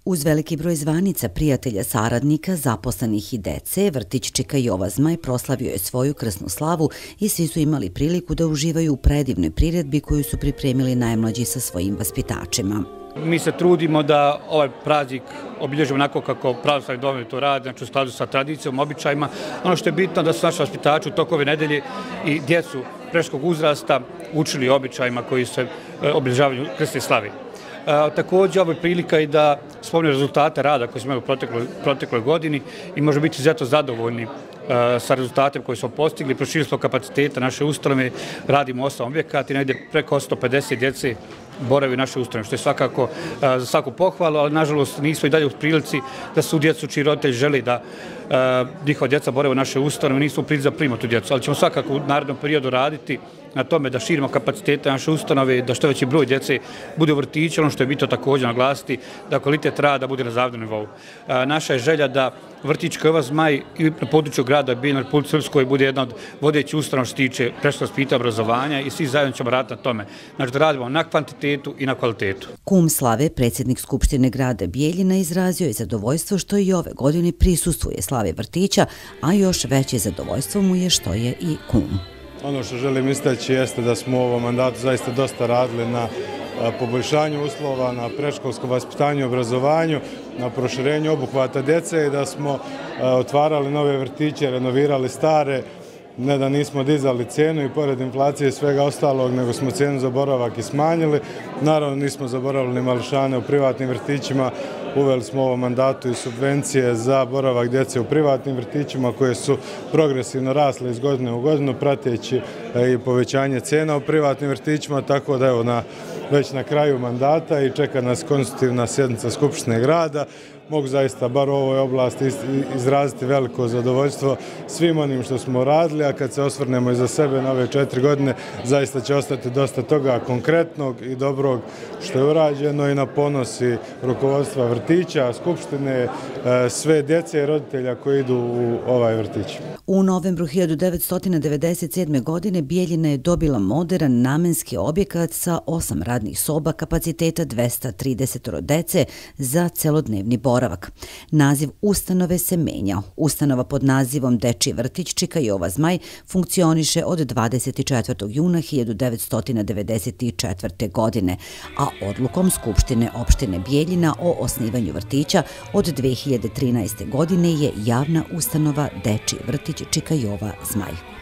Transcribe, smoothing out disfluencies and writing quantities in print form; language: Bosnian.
Uz veliki broj zvanica, prijatelja, saradnika, zaposlenih i dece, vrtić Čika Jova Zmaj proslavio je svoju krsnu slavu i svi su imali priliku da uživaju u predivnoj priredbi koju su pripremili najmlađi sa svojim vaspitačima. Mi se trudimo da ovaj praznik obilježimo onako kako pravoslavni domovi to rade, znači u skladu sa tradicijom, običajima. Ono što je bitno da su naši vaspitači u toku ove nedelje i djecu predškolskog uzrasta učili običajima koji se obilježavaju krsne slavi. Također, ovo je prilika i da spomnimo rezultate rada koje smo imali u protekloj godini i možemo biti izuzetno zadovoljni sa rezultatem koji smo postigli. Proširili smo kapaciteta naše ustanove, radimo 8 objekata i negdje preko 150 djece boravi u naše ustanove, što je svakako za svaku pohvalu, ali nažalost nismo i dalje u prilici da su djecu čiji roditelji želi da njihova djeca borave u naše ustanove, nismo u prilici da primimo tu djecu, ali ćemo svakako u narednom periodu raditi na tome da širimo kapacitete naše ustanove, da što veći broj djece bude u vrtiću, ono što je bitno također naglasiti, da kvalitet rada bude na zavidnom nivou. Naša je želja da vrtić Čika Jova Zmaj i na području grada Bijeljina, Republike Srpskoj bude jedna od vodećih ustanova što se tiče predškolskog vaspitanja, obrazovanja i svi zajedno ćemo raditi na tome. Znači da radimo na kvantitetu i na kvalitetu. Kum slave, predsjednik Skupštine grada Bijeljina, izrazio je zadovoljstvo što i ove godine prisustvuje slavi vrtića, a još veće zadovoljstvo mu je što je i kum. Ono što želim istaći jeste da smo u ovom mandatu zaista dosta radili na poboljšanju uslova, na predškolskom vaspitanju i obrazovanju, na proširenju obuhvata djece i da smo otvarali nove vrtiće, renovirali stare, ne da nismo dizali cijenu i pored inflacije i svega ostalog, nego smo cijenu za boravak i smanjili. Naravno, nismo zaboravili ni mališane u privatnim vrtićima. Uveli smo u ovom mandatu i subvencije za boravak djece u privatnim vrtićima koje su progresivno rasle iz godine u godinu, prateći i povećanje cena u privatnim vrtićima, tako da evo već na kraju mandata i čeka nas konstitutivna sjednica Skupštine grada. Mogu zaista bar u ovoj oblasti izraziti veliko zadovoljstvo svim onim što smo radili, a kad se osvrnemo iza sebe na ove 4 godine, zaista će ostati dosta toga konkretnog i dobrog što je urađeno i na ponosi rukovodstva vrtića, Skupštine, sve djece i roditelja koji idu u ovaj vrtić. U novembru 1997. godine Bijeljina je dobila moderan namenski objekat sa 8 radnih soba kapaciteta 230 dece za celodnevni boravak. Naziv ustanove se menjao. Ustanova pod nazivom Dečiji vrtić Čika Jova Zmaj funkcioniše od 24. juna 1994. godine, a odlukom Skupštine opštine Bijeljina o osnivanju vrtića od 2013. godine je javna ustanova Dečiji vrtić Čika Jova Zmaj.